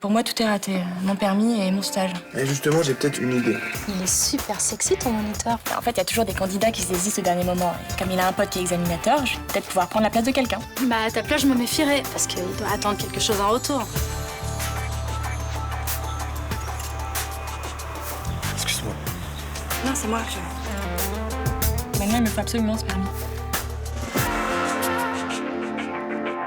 Pour moi, tout est raté. Mon permis et mon stage. Et justement, j'ai peut-être une idée. Il est super sexy, ton moniteur. En fait, il y a toujours des candidats qui se désistent au dernier moment. Et comme il a un pote qui est examinateur, je vais peut-être pouvoir prendre la place de quelqu'un. Bah, à ta place, je me méfierais, parce qu'il doit attendre quelque chose en retour. Excuse-moi. Non, c'est moi. Maintenant, il me faut absolument ce permis.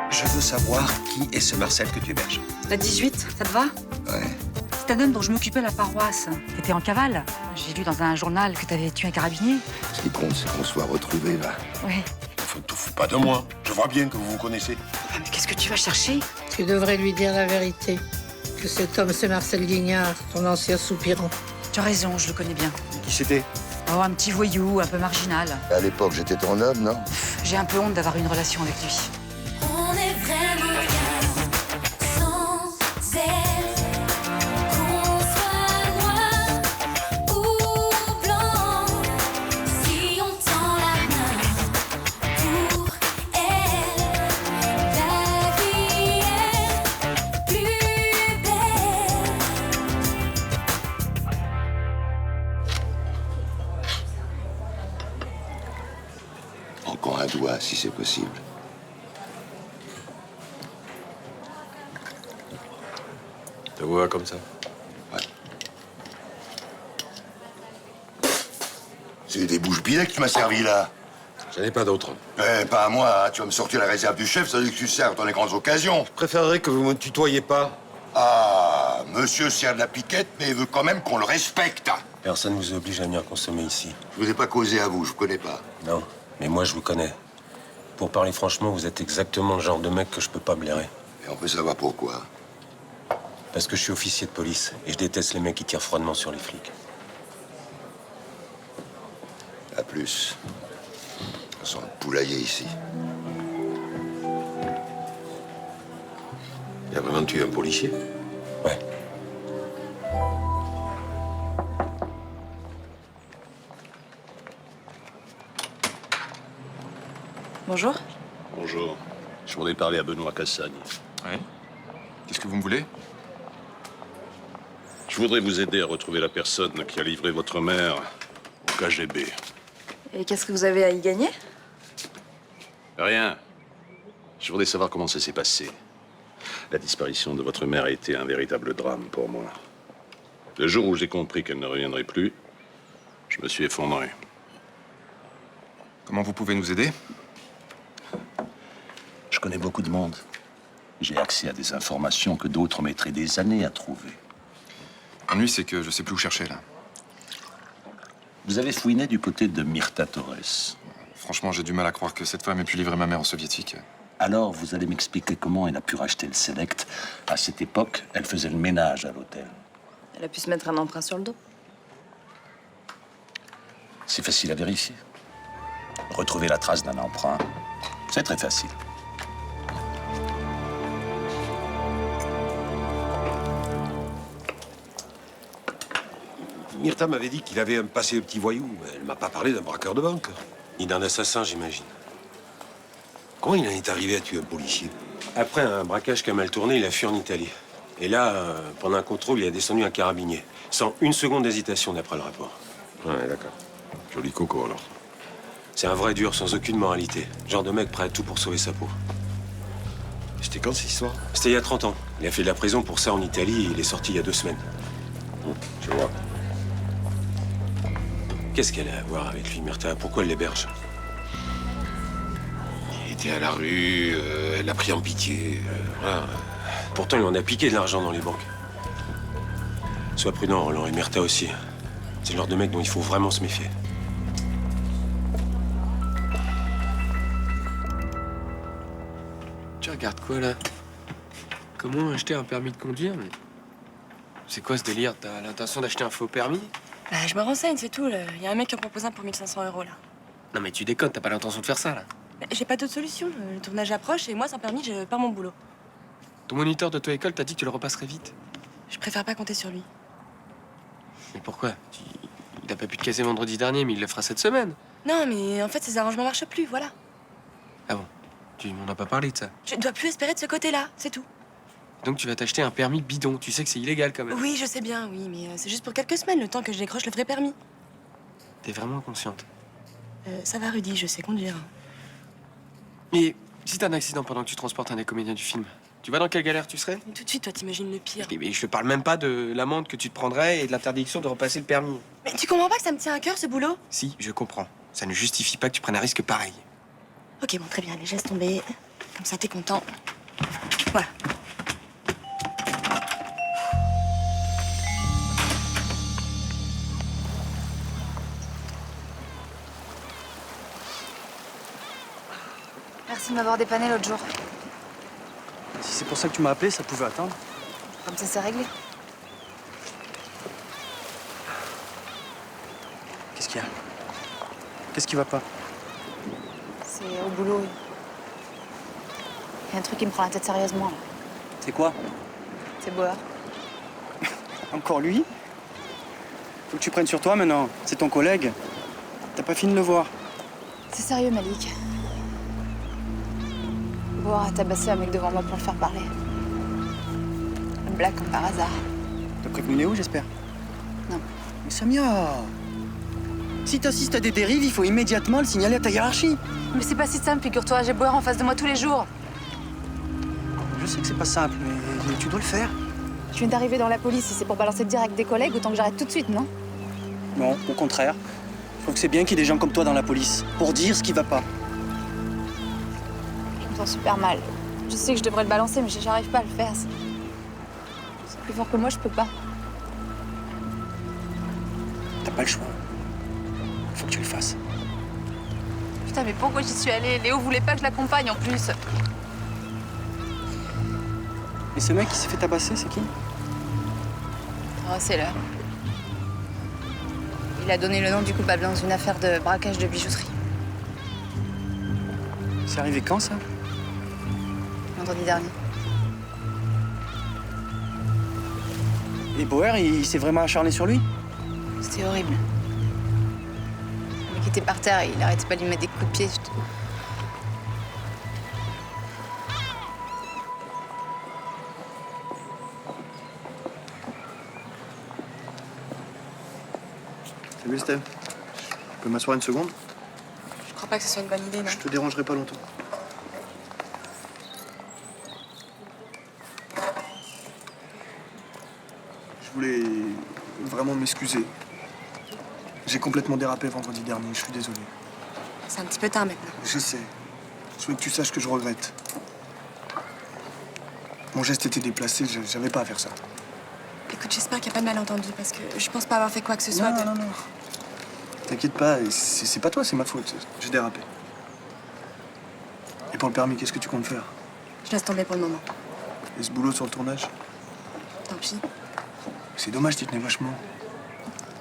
Je veux savoir qui est ce Marcel que tu héberges. T'as 18, ça te va? Ouais. C'est un homme dont je m'occupais à la paroisse. T'étais en cavale. J'ai lu dans un journal que t'avais tué un carabinier. Ce qui compte, c'est qu'on soit retrouvés, va. Oui. Te fous pas de moi. Je vois bien que vous vous connaissez. Ah, mais qu'est-ce que tu vas chercher? Tu devrais lui dire la vérité. Que cet homme, c'est Marcel Guignard, ton ancien soupirant. Tu as raison, je le connais bien. Qui c'était? Oh, un petit voyou, un peu marginal. À l'époque, j'étais ton homme, non? J'ai un peu honte d'avoir une relation avec lui. On est vraiment bien sans elle. Qu'on soit noir ou blanc, si on tend la main pour elle, la vie est plus belle. Encore un doigt, si c'est possible. Te vois comme ça. Ouais. C'est des bouches-billes que tu m'as servi, là. J'en ai pas d'autres. Eh, pas à moi, hein. Tu vas me sortir la réserve du chef, ça veut dire que tu sers dans les grandes occasions. Je préférerais que vous me tutoyiez pas. Ah, monsieur sert de la piquette, mais il veut quand même qu'on le respecte. Personne ne vous oblige à venir consommer ici. Je vous ai pas causé à vous, je vous connais pas. Non, mais moi je vous connais. Pour parler franchement, vous êtes exactement le genre de mec que je peux pas blairer. Et on peut savoir pourquoi. Parce que je suis officier de police et je déteste les mecs qui tirent froidement sur les flics. À plus. On sent le poulailler ici. Il a vraiment tué un policier. Ouais. Bonjour. Bonjour. Je voudrais parler à Benoît Cassagne. Ouais. Qu'est-ce que vous me voulez? Je voudrais vous aider à retrouver la personne qui a livré votre mère au KGB. Et qu'est-ce que vous avez à y gagner? Rien. Je voudrais savoir comment ça s'est passé. La disparition de votre mère a été un véritable drame pour moi. Le jour où j'ai compris qu'elle ne reviendrait plus, je me suis effondré. Comment vous pouvez nous aider? Je connais beaucoup de monde. J'ai accès à des informations que d'autres mettraient des années à trouver. L'ennui, c'est que je sais plus où chercher, là. Vous avez fouiné du côté de Myrta Torres. Franchement, j'ai du mal à croire que cette femme ait pu livrer ma mère aux soviétiques. Alors, vous allez m'expliquer comment elle a pu racheter le Select. À cette époque, elle faisait le ménage à l'hôtel. Elle a pu se mettre un emprunt sur le dos. C'est facile à vérifier. Retrouver la trace d'un emprunt, c'est très facile. Myrta m'avait dit qu'il avait un passé de petit voyou. Elle m'a pas parlé d'un braqueur de banque. Ni d'un assassin, j'imagine. Comment il en est arrivé à tuer un policier? Après un braquage qui a mal tourné, il a fui en Italie. Et là, pendant un contrôle, il a descendu un carabinier. Sans une seconde d'hésitation, d'après le rapport. Ouais, d'accord. Joli coco, alors. C'est un vrai dur, sans aucune moralité. Genre de mec prêt à tout pour sauver sa peau. C'était quand, cette histoire? C'était il y a 30 ans. Il a fait de la prison pour ça en Italie et il est sorti il y a 2 semaines. Je vois. Qu'est-ce qu'elle a à voir avec lui, Myrta? Pourquoi elle l'héberge? Il était à la rue, elle l'a pris en pitié. Voilà. Pourtant, il en a piqué de l'argent dans les banques. Sois prudent, Roland, et Myrta aussi. C'est le genre de mec dont il faut vraiment se méfier. Tu regardes quoi, là? Comment acheter un permis de conduire? Mais c'est quoi ce délire? T'as l'intention d'acheter un faux permis? Bah, je me renseigne, c'est tout. Il y a un mec qui en propose un pour 1500 € là. Non, mais tu déconnes, t'as pas l'intention de faire ça, là. Mais j'ai pas d'autre solution. Le tournage approche et moi, sans permis, je perds mon boulot. Ton moniteur d'auto-école t'a dit que tu le repasserais vite. Je préfère pas compter sur lui. Mais pourquoi? Il a pas pu te caser vendredi dernier, mais il le fera cette semaine. Non, mais en fait, ces arrangements marchent plus, voilà. Ah bon? Tu m'en as pas parlé de ça. Je ne dois plus espérer de ce côté-là, c'est tout. Donc tu vas t'acheter un permis bidon. Tu sais que c'est illégal quand même. Oui, je sais bien, oui, mais c'est juste pour quelques semaines, le temps que je décroche le vrai permis. T'es vraiment consciente. Ça va, Rudy, je sais conduire. Et si t'as un accident pendant que tu transportes un des comédiens du film, tu vois dans quelle galère tu serais? Mais tout de suite, toi, t'imagines le pire. Mais je te parle même pas de l'amende que tu te prendrais et de l'interdiction de repasser le permis. Mais tu comprends pas que ça me tient à cœur, ce boulot? Si, je comprends. Ça ne justifie pas que tu prennes un risque pareil. Ok, bon, très bien, allez, laisse tomber. Comme ça, t'es content. Voilà. Merci de m'avoir dépanné l'autre jour. Si c'est pour ça que tu m'as appelé, ça pouvait attendre. Comme ça, c'est réglé. Qu'est-ce qu'il y a? Qu'est-ce qui va pas? C'est au boulot. Il y a un truc qui me prend la tête sérieusement, là. C'est quoi? C'est Bauer. Encore lui? Faut que tu prennes sur toi maintenant. C'est ton collègue. T'as pas fini de le voir. C'est sérieux, Malik. Bauer a tabassé un mec devant moi pour le faire parler. Une blague comme par hasard. T'as prévenu Léo, j'espère? Non. Mais Samia! Si t'assistes à des dérives, il faut immédiatement le signaler à ta hiérarchie. Mais c'est pas si simple, figure-toi. J'ai Bauer en face de moi tous les jours. Je sais que c'est pas simple, mais tu dois le faire. Je viens d'arriver dans la police. Si c'est pour balancer direct des collègues, autant que j'arrête tout de suite, non? Non, au contraire. Je trouve que c'est bien qu'il y ait des gens comme toi dans la police, pour dire ce qui va pas. Je me sens super mal. Je sais que je devrais le balancer, mais j'arrive pas à le faire. C'est plus fort que moi, je peux pas. T'as pas le choix. Faut que tu le fasses. Putain, mais pourquoi j'y suis allée? Léo voulait pas que je l'accompagne en plus. Et ce mec qui s'est fait tabasser, c'est qui? Oh, c'est l'heure. Il a donné le nom du coupable dans une affaire de braquage de bijouterie. C'est arrivé quand, ça? Vendredi dernier. Et Bauer, il s'est vraiment acharné sur lui? C'était horrible. Le mec était par terre et il arrêtait pas de lui mettre des coups de pied. Salut, Steph. Je peux m'asseoir une seconde? Je crois pas que ce soit une bonne idée, non? Je te dérangerai pas longtemps. Je voulais vraiment m'excuser. J'ai complètement dérapé vendredi dernier, je suis désolé. C'est un petit peu tard maintenant. Je sais. Je veux que tu saches que je regrette. Mon geste était déplacé, j'avais pas à faire ça. Écoute, j'espère qu'il n'y a pas de malentendu, parce que je pense pas avoir fait quoi que ce soit. Non. T'inquiète pas, c'est pas toi, c'est ma faute. J'ai dérapé. Et pour le permis, qu'est-ce que tu comptes faire? Je laisse tomber pour le moment. Et ce boulot sur le tournage? Tant pis. C'est dommage, tu tenais vachement.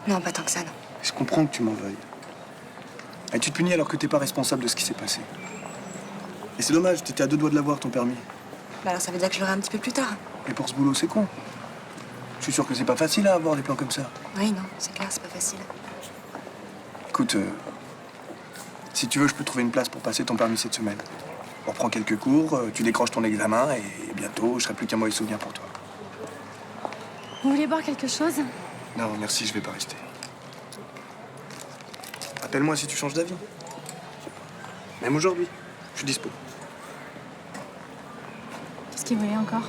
Non, pas tant que ça, non. Je comprends que tu m'en veuilles. Et tu te punis alors que t'es pas responsable de ce qui s'est passé. Et c'est dommage, t'étais à 2 doigts de l'avoir, ton permis. Bah alors ça veut dire que je l'aurai un petit peu plus tard. Et pour ce boulot, c'est con. Je suis sûr que c'est pas facile à avoir des plans comme ça. Oui, non, c'est clair, c'est pas facile. Écoute, si tu veux, je peux trouver une place pour passer ton permis cette semaine. On reprend quelques cours, tu décroches ton examen et bientôt, je serai plus qu'un mauvais souvenir pour toi. Vous voulez boire quelque chose? Non, merci, je vais pas rester. Appelle-moi si tu changes d'avis. Même aujourd'hui, je suis dispo. Qu'est-ce qu'il voulait encore?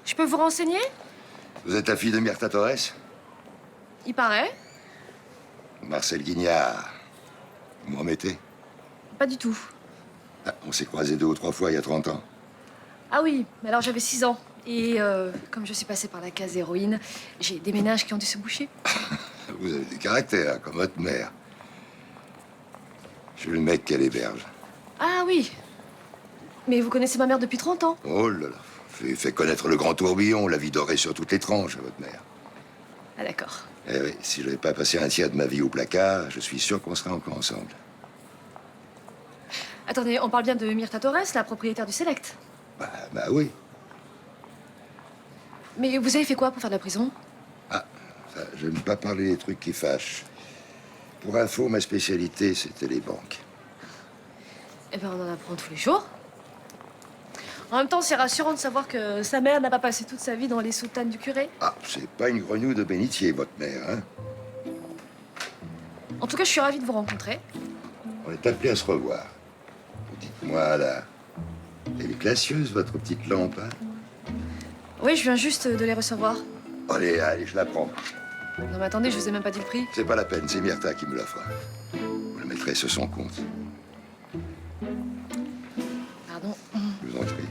Je peux vous renseigner? Vous êtes la fille de Myrta Torres? Il paraît. Marcel Guignard. Vous m'en mettez? Pas du tout. Ah, on s'est croisés 2 ou 3 fois il y a 30 ans. Ah oui, mais alors j'avais 6 ans. Et comme je suis passée par la case héroïne, j'ai des ménages qui ont dû se boucher. Vous avez des caractères, comme votre mère. Je suis le mec qu'elle héberge. Ah oui. Mais vous connaissez ma mère depuis 30 ans. Oh là là. J'ai fait connaître le grand tourbillon, la vie dorée sur toutes les tranches à votre mère. Ah d'accord. Eh oui, si je n'avais pas passé un tiers de ma vie au placard, je suis sûr qu'on serait encore ensemble. Attendez, on parle bien de Myrta Torres, la propriétaire du Select. Bah oui. Mais vous avez fait quoi pour faire de la prison? Ah, ça, je n'aime pas parler des trucs qui fâchent. Pour info, ma spécialité, c'était les banques. Eh ben, on en apprend tous les jours. En même temps, c'est rassurant de savoir que sa mère n'a pas passé toute sa vie dans les soutanes du curé. Ah, c'est pas une grenouille de bénitier, votre mère, hein? En tout cas, je suis ravie de vous rencontrer. On est appelés à se revoir. Dites-moi, là, elle est glacieuse, votre petite lampe, hein? Oui, je viens juste de les recevoir. Allez, allez, je la prends. Non, mais attendez, je vous ai même pas dit le prix. C'est pas la peine, c'est Myrtha qui me l'offre. Vous la mettrez sur son compte. Pardon. Je vous en prie.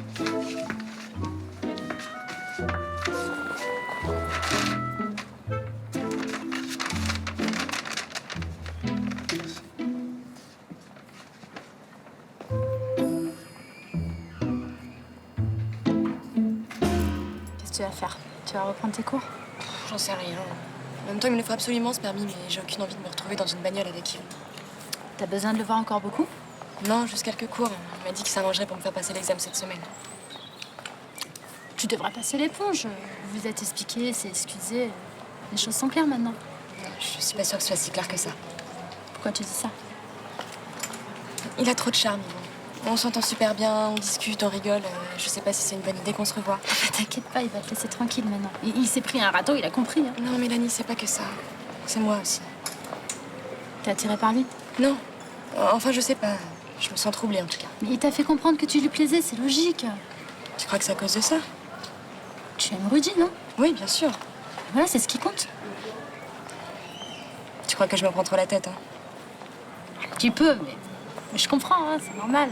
Qu'est-ce que tu vas faire? Tu vas reprendre tes cours? J'en sais rien. En même temps, il me le faut absolument ce permis, mais j'ai aucune envie de me retrouver dans une bagnole avec Yves. T'as besoin de le voir encore beaucoup? Non, juste quelques cours. Il m'a dit que ça arrangerait pour me faire passer l'examen cette semaine. Tu devrais passer l'éponge. Vous vous êtes expliqué, c'est excusé. Les choses sont claires maintenant. Je suis pas sûre que ce soit si clair que ça. Pourquoi tu dis ça? Il a trop de charme, Yvon. On s'entend super bien, on discute, on rigole. Je sais pas si c'est une bonne idée qu'on se revoie. T'inquiète pas, il va te laisser tranquille maintenant. Il s'est pris un râteau, il a compris. Hein. Non, Mélanie, c'est pas que ça. C'est moi aussi. T'es attirée par lui? Non. Enfin, je sais pas. Je me sens troublée, en tout cas. Mais il t'a fait comprendre que tu lui plaisais, c'est logique. Tu crois que c'est à cause de ça? Tu aimes Rudy, non? Oui, bien sûr. Voilà, c'est ce qui compte. Tu crois que je me prends trop la tête, hein? Tu peux, mais je comprends, hein, c'est normal.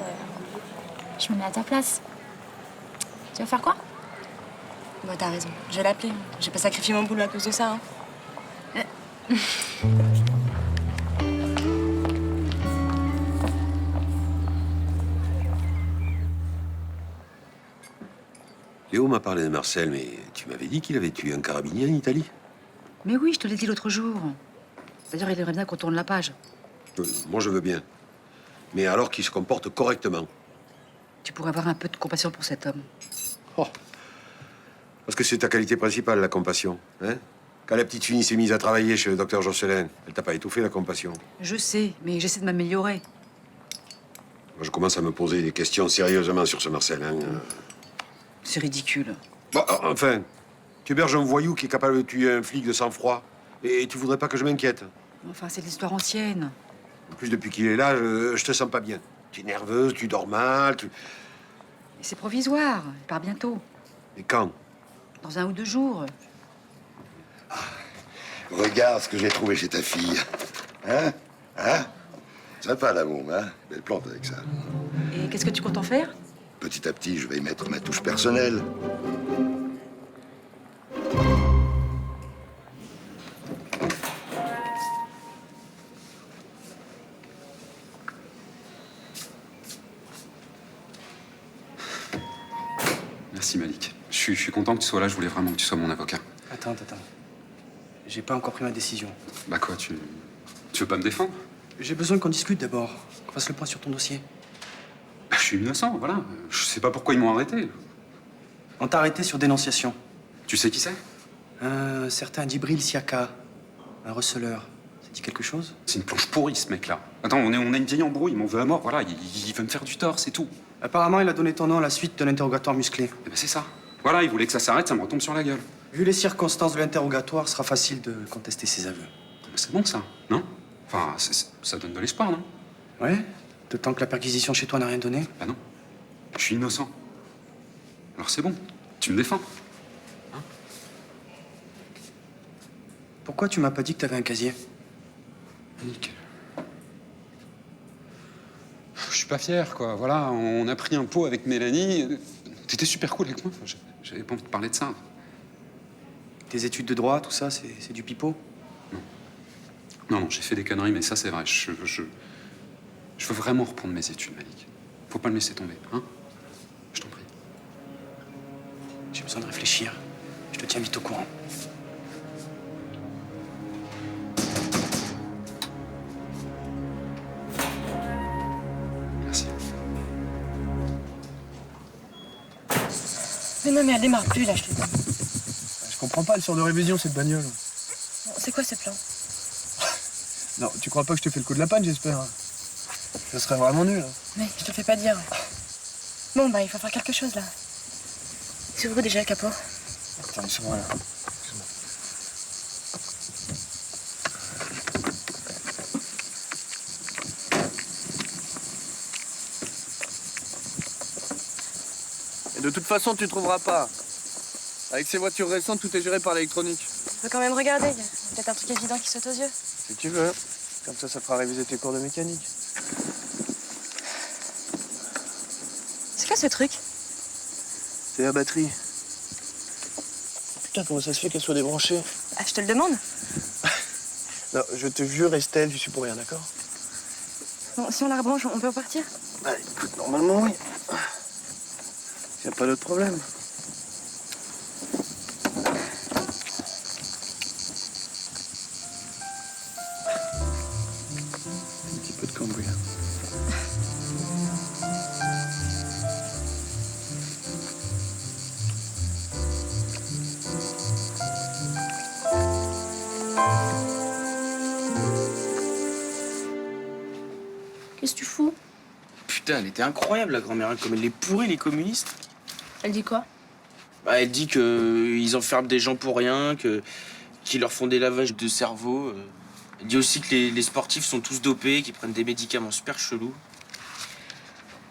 Je me mets à ta place. Tu vas faire quoi? Moi, t'as raison. Je vais l'appeler. J'ai pas sacrifié mon boulot à cause de ça, hein. Léo m'a parlé de Marcel, mais tu m'avais dit qu'il avait tué un carabinier en Italie. Mais oui, je te l'ai dit l'autre jour. D'ailleurs, il aimerait bien qu'on tourne la page. Moi, je veux bien. Mais alors qu'il se comporte correctement. Tu pourrais avoir un peu de compassion pour cet homme. Oh. Parce que c'est ta qualité principale, la compassion. Hein? Quand la petite fille s'est mise à travailler chez le docteur Josselin, elle t'a pas étouffé, la compassion? Je sais, mais j'essaie de m'améliorer. Moi, je commence à me poser des questions sérieusement sur ce Marcel. Hein? C'est ridicule. Bon, enfin, tu héberges un voyou qui est capable de tuer un flic de sang-froid. Et tu voudrais pas que je m'inquiète? Enfin, c'est l'histoire ancienne. En plus, depuis qu'il est là, je te sens pas bien. Tu es nerveuse, tu dors mal, tu... Mais c'est provisoire. Il part bientôt. Et quand? Dans 1 ou 2 jours. Regarde ce que j'ai trouvé chez ta fille. Hein? Hein? Sympa, la môme, hein? Belle plante avec ça. Et qu'est-ce que tu comptes en faire? Petit à petit, je vais y mettre ma touche personnelle. Merci Malik. Je suis content que tu sois là, je voulais vraiment que tu sois mon avocat. Attends. J'ai pas encore pris ma décision. Bah quoi, tu veux pas me défendre? J'ai besoin qu'on discute d'abord. Qu'on fasse le point sur ton dossier. Bah, je suis innocent, voilà. Je sais pas pourquoi ils m'ont arrêté. On t'a arrêté sur dénonciation. Tu sais qui c'est? Un certain Djibril Siaka, un receleur. Ça dit quelque chose? C'est une plonge pourrie, ce mec-là. Attends, on a une vieille embrouille, il m'en veut à mort, voilà. Il veut me faire du tort, c'est tout. Apparemment, il a donné ton nom à la suite de l'interrogatoire musclé. Eh ben c'est ça. Voilà, il voulait que ça s'arrête, ça me retombe sur la gueule. Vu les circonstances de l'interrogatoire, ce sera facile de contester ses aveux. Mais c'est bon, ça, non? Enfin, ça donne de l'espoir, non? Ouais? D'autant que la perquisition chez toi n'a rien donné? Bah non. Je suis innocent. Alors c'est bon, tu me défends. Hein? Pourquoi tu m'as pas dit que t'avais un casier? Nick. Je suis pas fier, quoi. Voilà, on a pris un pot avec Mélanie. T'étais super cool avec moi. J'avais pas envie de parler de ça. Tes études de droit, tout ça, c'est du pipeau? Non, j'ai fait des conneries, mais ça, c'est vrai. Je veux vraiment reprendre mes études, Malik. Faut pas me laisser tomber, hein? Je t'en prie. J'ai besoin de réfléchir. Je te tiens vite au courant. Merci. Mais non, mais elle démarre plus, là, je te dis. Je comprends pas, elle sort de révision, cette bagnole. C'est quoi ce plan? Non, tu crois pas que je te fais le coup de la panne, j'espère? Ça serait vraiment nul. Mais je te le fais pas dire. Bon, bah, il faut faire quelque chose, là. C'est où déjà le capot? Tiens, ils sont là. Et de toute façon, tu trouveras pas. Avec ces voitures récentes, tout est géré par l'électronique. On peut quand même regarder. Il y a peut-être un truc évident qui saute aux yeux. Si tu veux. Comme ça fera réviser tes cours de mécanique. C'est quoi ce truc? C'est la batterie. Putain, comment ça se fait qu'elle soit débranchée? Ah, je te le demande. Non, je te jure, Estelle, je suis pour rien, d'accord? Bon, si on la rebranche, on peut repartir? Bah, écoute, normalement, oui. Y a pas d'autre problème. Un petit peu de cambouis, là. Qu'est-ce que tu fous? Putain, elle était incroyable, la grand-mère, hein, comme elle les pourrit, les communistes. Elle dit quoi? Bah, elle dit qu'ils enferment des gens pour rien, qu'ils leur font des lavages de cerveau. Elle dit aussi que les sportifs sont tous dopés, qu'ils prennent des médicaments super chelous.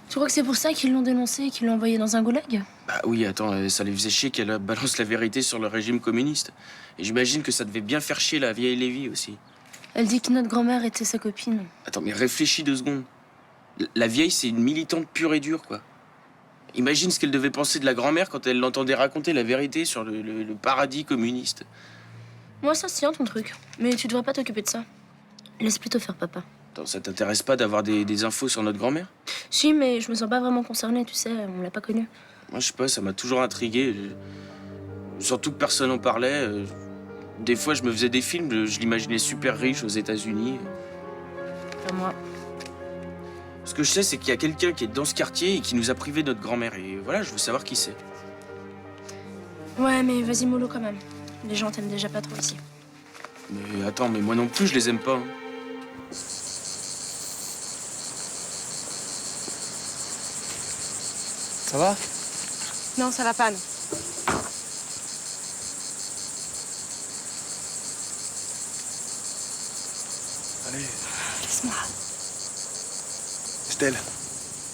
Tu crois que c'est pour ça qu'ils l'ont dénoncé et qu'ils l'ont envoyé dans un goulag? Bah oui, attends, ça les faisait chier qu'elle balance la vérité sur le régime communiste. Et j'imagine que ça devait bien faire chier la vieille Lévy aussi. Elle dit que notre grand-mère était sa copine. Attends, mais réfléchis 2 secondes. La vieille, c'est une militante pure et dure, quoi. Imagine ce qu'elle devait penser de la grand-mère quand elle l'entendait raconter la vérité sur le paradis communiste. Moi, ça se tient ton truc. Mais tu devrais pas t'occuper de ça. Laisse plutôt faire papa. Attends, ça t'intéresse pas d'avoir des infos sur notre grand-mère? Si, mais je me sens pas vraiment concernée, tu sais, on l'a pas connue. Moi, je sais pas, ça m'a toujours intrigué. Surtout que personne en parlait. Des fois, je me faisais des films, je l'imaginais super riche aux États-Unis. Pas moi. Ce que je sais, c'est qu'il y a quelqu'un qui est dans ce quartier et qui nous a privé de notre grand-mère. Et voilà, je veux savoir qui c'est. Ouais, mais vas-y mollo quand même. Les gens t'aiment déjà pas trop ici. Mais attends, mais moi non plus, je les aime pas. Hein. Ça va? Non, ça va pas, non. Allez, Laisse-moi. Estelle,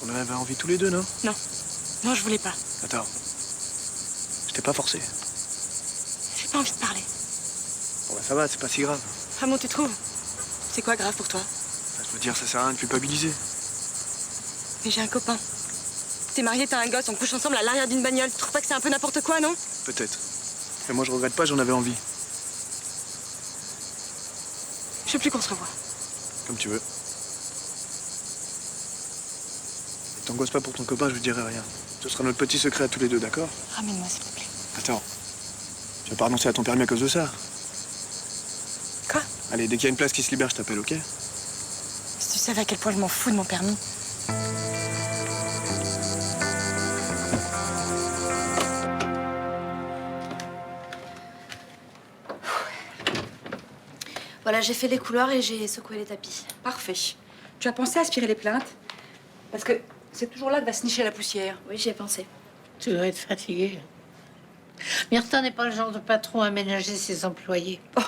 on en avait envie tous les deux, non? Non. Non, je voulais pas. Attends. Je t'ai pas forcé. J'ai pas envie de parler. Bon, bah, ça va, c'est pas si grave. Ah bon, tu trouves? C'est quoi grave pour toi? Je veux dire, ça sert à rien de culpabiliser. Mais j'ai un copain. T'es marié, t'as un gosse, on couche ensemble à l'arrière d'une bagnole. Tu trouves pas que c'est un peu n'importe quoi, non? Peut-être. Mais moi, je regrette pas, j'en avais envie. Je veux plus qu'on se revoie. Comme tu veux. Et t'angoisse pas pour ton copain, je lui dirai rien. Ce sera notre petit secret à tous les deux, d'accord? Ramène-moi, s'il te plaît. Attends. Tu vas pas renoncer à ton permis à cause de ça? Quoi? Allez, dès qu'il y a une place qui se libère, je t'appelle, ok? Si tu savais à quel point je m'en fous de mon permis. Voilà, j'ai fait les couloirs et j'ai secoué les tapis. Parfait. Tu as pensé à aspirer les plaintes? Parce que c'est toujours là que va se nicher la poussière. Oui, j'y ai pensé. Tu dois être fatiguée. Myrtha n'est pas le genre de patron à ménager ses employés. Oh,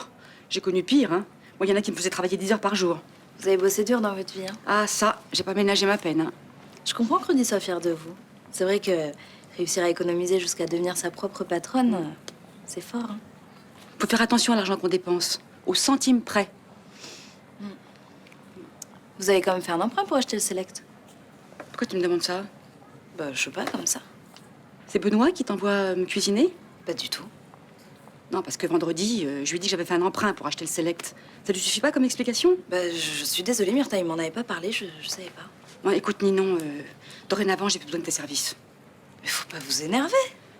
j'ai connu pire, hein. Moi, il y en a qui me faisaient travailler 10 heures par jour. Vous avez bossé dur dans votre vie, hein? Ah, ça, j'ai pas ménagé ma peine, hein. Je comprends qu'on y soit fier de vous. C'est vrai que réussir à économiser jusqu'à devenir sa propre patronne, c'est fort, hein? Faut faire attention à l'argent qu'on dépense. Au centime près. Vous avez quand même fait un emprunt pour acheter le Select. Pourquoi tu me demandes ça? Bah, je sais pas, comme ça. C'est Benoît qui t'envoie me cuisiner? Pas du tout. Non, parce que vendredi, je lui ai dit que j'avais fait un emprunt pour acheter le Select. Ça lui suffit pas comme explication? Bah, je suis désolée, Myrtha, il m'en avait pas parlé, je savais pas. Bon, écoute, Ninon, dorénavant, j'ai plus besoin de tes services. Mais faut pas vous énerver.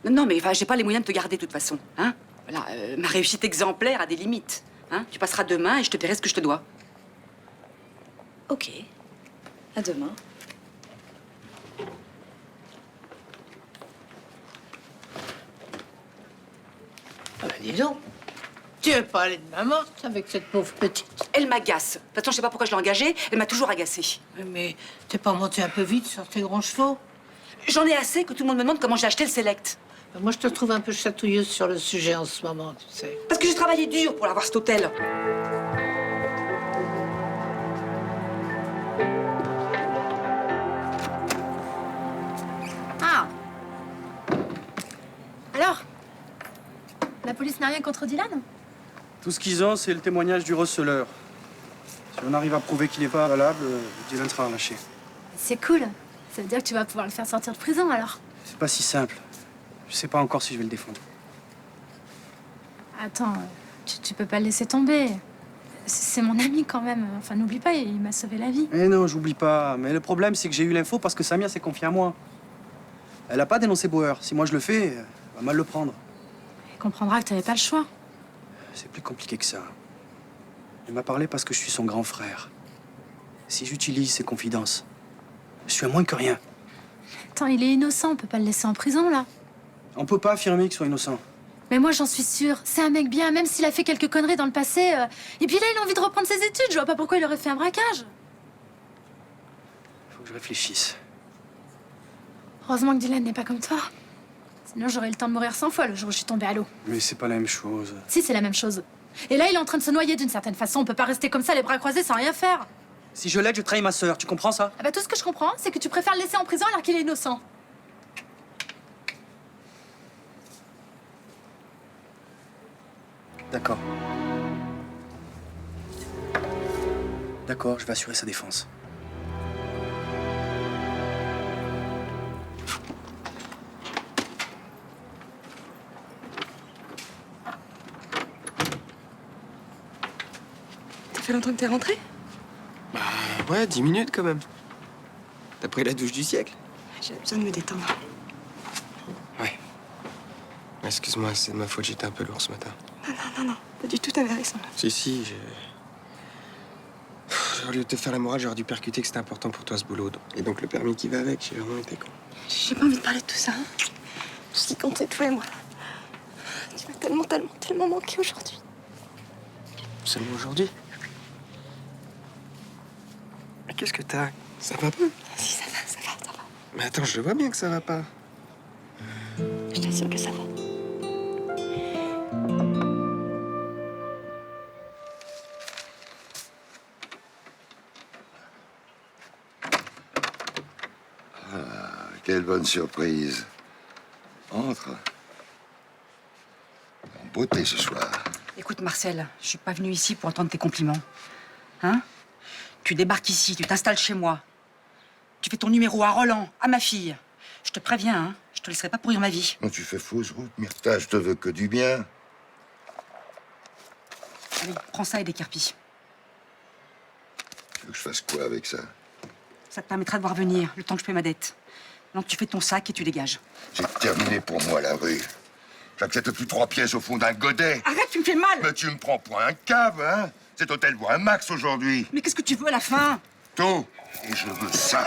Non, mais enfin, j'ai pas les moyens de te garder de toute façon, hein? Voilà, ma réussite exemplaire a des limites, hein? Tu passeras demain et je te paierai ce que je te dois. Ok. À demain. Ah bah dis donc. Tu veux pas aller de main morte avec cette pauvre petite? Elle m'agace. De toute façon, je sais pas pourquoi je l'ai engagée, elle m'a toujours agacée. Mais t'es pas monté un peu vite sur tes grands chevaux? J'en ai assez que tout le monde me demande comment j'ai acheté le Select. Moi, je te trouve un peu chatouilleuse sur le sujet en ce moment, tu sais. Parce que j'ai travaillé dur pour avoir cet hôtel. Ah. Alors, la police n'a rien contre Dylan? Tout ce qu'ils ont, c'est le témoignage du receleur. Si on arrive à prouver qu'il n'est pas valable, Dylan sera relâché. C'est cool. Ça veut dire que tu vas pouvoir le faire sortir de prison, alors. C'est pas si simple. Je sais pas encore si je vais le défendre. Attends, tu peux pas le laisser tomber. C'est mon ami, quand même. Enfin, n'oublie pas, il m'a sauvé la vie. Eh non, j'oublie pas. Mais le problème, c'est que j'ai eu l'info parce que Samia s'est confiée à moi. Elle a pas dénoncé Bauer. Si moi je le fais, elle va mal le prendre. Il comprendra que t'avais pas le choix. C'est plus compliqué que ça. Elle m'a parlé parce que je suis son grand frère. Si j'utilise ses confidences, je suis à moins que rien. Attends, il est innocent, on peut pas le laisser en prison, là. On peut pas affirmer qu'il soit innocent. Mais moi, j'en suis sûre. C'est un mec bien, même s'il a fait quelques conneries dans le passé. Et puis là, il a envie de reprendre ses études. Je vois pas pourquoi il aurait fait un braquage. Faut que je réfléchisse. Heureusement que Dylan n'est pas comme toi. Sinon, j'aurais eu le temps de mourir 100 fois le jour où je suis tombée à l'eau. Mais c'est pas la même chose. Si, c'est la même chose. Et là, il est en train de se noyer d'une certaine façon. On peut pas rester comme ça, les bras croisés, sans rien faire. Si je l'aide, je trahis ma sœur. Tu comprends ça? Ah bah, tout ce que je comprends, c'est que tu préfères le laisser en prison alors qu'il est innocent. D'accord. D'accord, je vais assurer sa défense. Ça fait longtemps que t'es rentré? Bah ouais, 10 minutes quand même. T'as pris la douche du siècle? J'avais besoin de me détendre. Ouais. Excuse-moi, c'est de ma faute, j'étais un peu lourd ce matin. Non, pas du tout, t'avais raison. Si, au lieu de te faire la morale, j'aurais dû percuter que c'était important pour toi ce boulot. Et donc le permis qui va avec, j'ai vraiment été con. J'ai pas envie de parler de tout ça. Hein. Tout ce qui compte, c'est toi et moi. Tu m'as tellement manqué aujourd'hui. Seulement aujourd'hui? Mais qu'est-ce que t'as? Ça va pas? Si, ça va. Mais attends, je vois bien que ça va pas. Je t'assure que ça va. Ah, quelle bonne surprise. Entre. En beauté ce soir. Écoute, Marcel, je suis pas venue ici pour entendre tes compliments. Hein? Tu débarques ici, tu t'installes chez moi. Tu fais ton numéro à Roland, à ma fille. Je te préviens, hein, je te laisserai pas pourrir ma vie. Non, tu fais fausse route, Myrta, je te veux que du bien. Allez, prends ça et décarpille. Tu veux que je fasse quoi avec ça? Ça te permettra de voir venir, le temps que je paie ma dette. Non, tu fais ton sac et tu dégages. C'est terminé pour moi, la rue. J'accepte plus 3 pièces au fond d'un godet. Arrête, tu me fais mal! Mais tu me prends pour un cave, hein? Cet hôtel vaut un max aujourd'hui. Mais qu'est-ce que tu veux à la fin? Tout. Et je veux ça.